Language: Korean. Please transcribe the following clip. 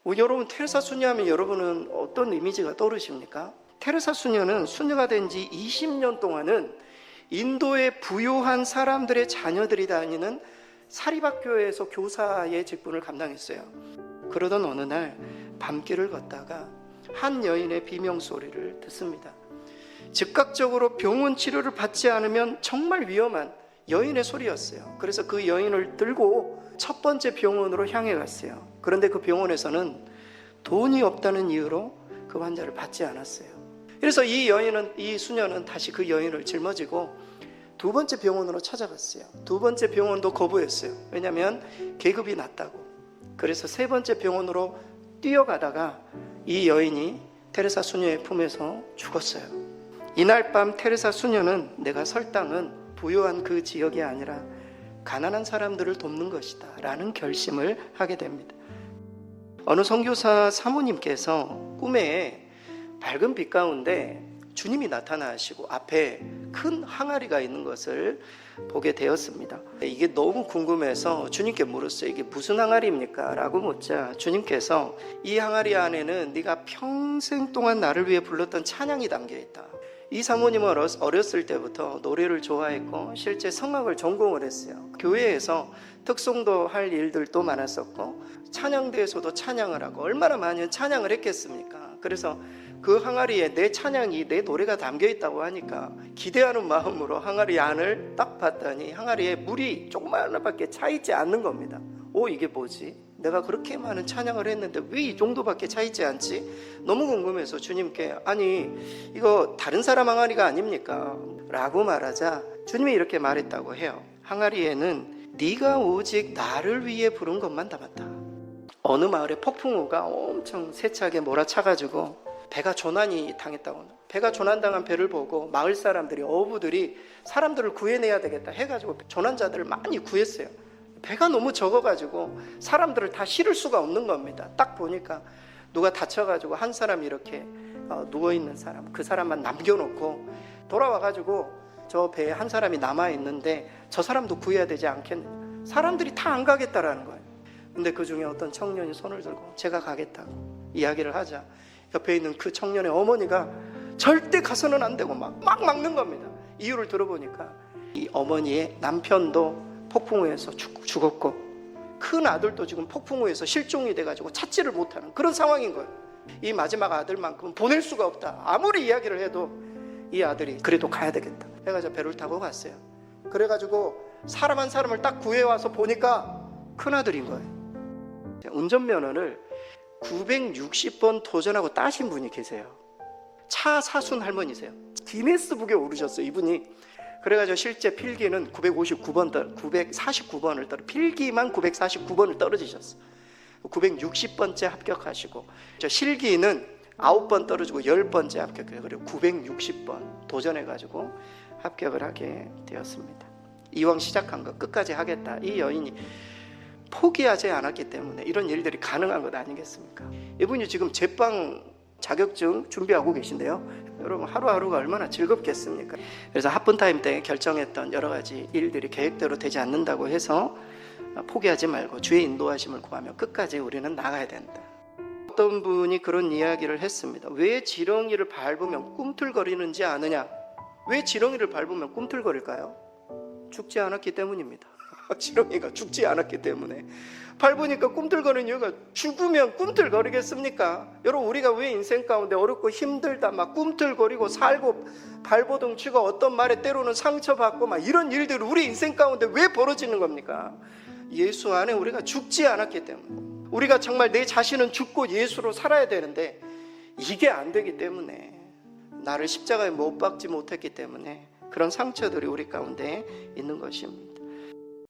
여러분 테레사 수녀하면 여러분은 어떤 이미지가 떠오르십니까? 테레사 수녀는 수녀가 된 지 20년 동안은 인도의 부유한 사람들의 자녀들이 다니는 사립학교에서 교사의 직분을 감당했어요. 그러던 어느 날 밤길을 걷다가 한 여인의 비명소리를 듣습니다. 즉각적으로 병원 치료를 받지 않으면 정말 위험한 여인의 소리였어요. 그래서 그 여인을 들고 첫 번째 병원으로 향해 갔어요. 그런데 그 병원에서는 돈이 없다는 이유로 그 환자를 받지 않았어요. 그래서 이 수녀는 다시 그 여인을 짊어지고 두 번째 병원으로 찾아갔어요. 두 번째 병원도 거부했어요. 왜냐하면 계급이 낮다고. 그래서 세 번째 병원으로 뛰어가다가 이 여인이 테레사 수녀의 품에서 죽었어요. 이날 밤 테레사 수녀는 내가 설 땅은 부유한 그 지역이 아니라 가난한 사람들을 돕는 것이다 라는 결심을 하게 됩니다. 어느 선교사 사모님께서 꿈에 밝은 빛 가운데 주님이 나타나시고 앞에 큰 항아리가 있는 것을 보게 되었습니다. 이게 너무 궁금해서 주님께 물었어요. 이게 무슨 항아리입니까? 라고 묻자 주님께서 이 항아리 안에는 네가 평생 동안 나를 위해 불렀던 찬양이 담겨있다. 이 사모님은 어렸을 때부터 노래를 좋아했고 실제 성악을 전공을 했어요. 교회에서 특송도 할 일들도 많았었고 찬양대에서도 찬양을 하고 얼마나 많은 찬양을 했겠습니까? 그래서 그 항아리에 내 찬양이, 내 노래가 담겨있다고 하니까 기대하는 마음으로 항아리 안을 딱 봤더니 항아리에 물이 조그마하게 차있지 않는 겁니다. 이게 뭐지? 내가 그렇게 많은 찬양을 했는데 왜 이 정도밖에 차있지 않지? 너무 궁금해서 주님께 아니 이거 다른 사람 항아리가 아닙니까? 라고 말하자 주님이 이렇게 말했다고 해요. 항아리에는 네가 오직 나를 위해 부른 것만 담았다. 어느 마을에 폭풍우가 엄청 세차게 몰아차가지고 배가 조난이 당했다고. 배가 조난당한 배를 보고 마을 사람들이, 어부들이 사람들을 구해내야 되겠다 해가지고 조난자들을 많이 구했어요. 배가 너무 적어가지고 사람들을 다 실을 수가 없는 겁니다. 딱 보니까 누가 다쳐가지고 한 사람이 이렇게 누워있는 사람, 그 사람만 남겨놓고 돌아와가지고 저 배에 한 사람이 남아있는데 저 사람도 구해야 되지 않겠느냐. 사람들이 다 안 가겠다라는 거예요. 근데 그 중에 어떤 청년이 손을 들고 제가 가겠다고 이야기를 하자 옆에 있는 그 청년의 어머니가 절대 가서는 안 되고 막 막는 겁니다. 이유를 들어보니까 이 어머니의 남편도 폭풍우에서 죽었고 큰 아들도 지금 폭풍우에서 실종이 돼가지고 찾지를 못하는 그런 상황인 거예요. 이 마지막 아들만큼은 보낼 수가 없다. 아무리 이야기를 해도 이 아들이 그래도 가야 되겠다 해가지고 배를 타고 갔어요. 그래가지고 사람 한 사람을 딱 구해와서 보니까 큰 아들인 거예요. 운전면허를 960번 도전하고 따신 분이 계세요. 차 사순 할머니세요. 기네스북에 오르셨어요 이분이. 그래가지고 실제 필기는 949번을 떨어 필기만 949번을 떨어지셨어요. 960번째 합격하시고 저 실기는 9번 떨어지고 10번째 합격해요. 그리고 960번 도전해가지고 합격을 하게 되었습니다. 이왕 시작한 거 끝까지 하겠다. 이 여인이 포기하지 않았기 때문에 이런 일들이 가능한 것 아니겠습니까? 이분이 지금 제빵 자격증 준비하고 계신데요. 여러분 하루하루가 얼마나 즐겁겠습니까? 그래서 하프타임 때 결정했던 여러 가지 일들이 계획대로 되지 않는다고 해서 포기하지 말고 주의 인도하심을 구하며 끝까지 우리는 나가야 된다. 어떤 분이 그런 이야기를 했습니다. 왜 지렁이를 밟으면 꿈틀거리는지 아느냐? 왜 지렁이를 밟으면 꿈틀거릴까요? 죽지 않았기 때문입니다. 지렁이가 죽지 않았기 때문에. 밟으니까 꿈틀거리는 이유가 죽으면 꿈틀거리겠습니까? 여러분 우리가 왜 인생 가운데 어렵고 힘들다 막 꿈틀거리고 살고 발버둥 치고 어떤 말에 때로는 상처받고 막 이런 일들이 우리 인생 가운데 왜 벌어지는 겁니까? 예수 안에 우리가 죽지 않았기 때문에. 우리가 정말 내 자신은 죽고 예수로 살아야 되는데 이게 안 되기 때문에, 나를 십자가에 못 박지 못했기 때문에 그런 상처들이 우리 가운데 있는 것입니다.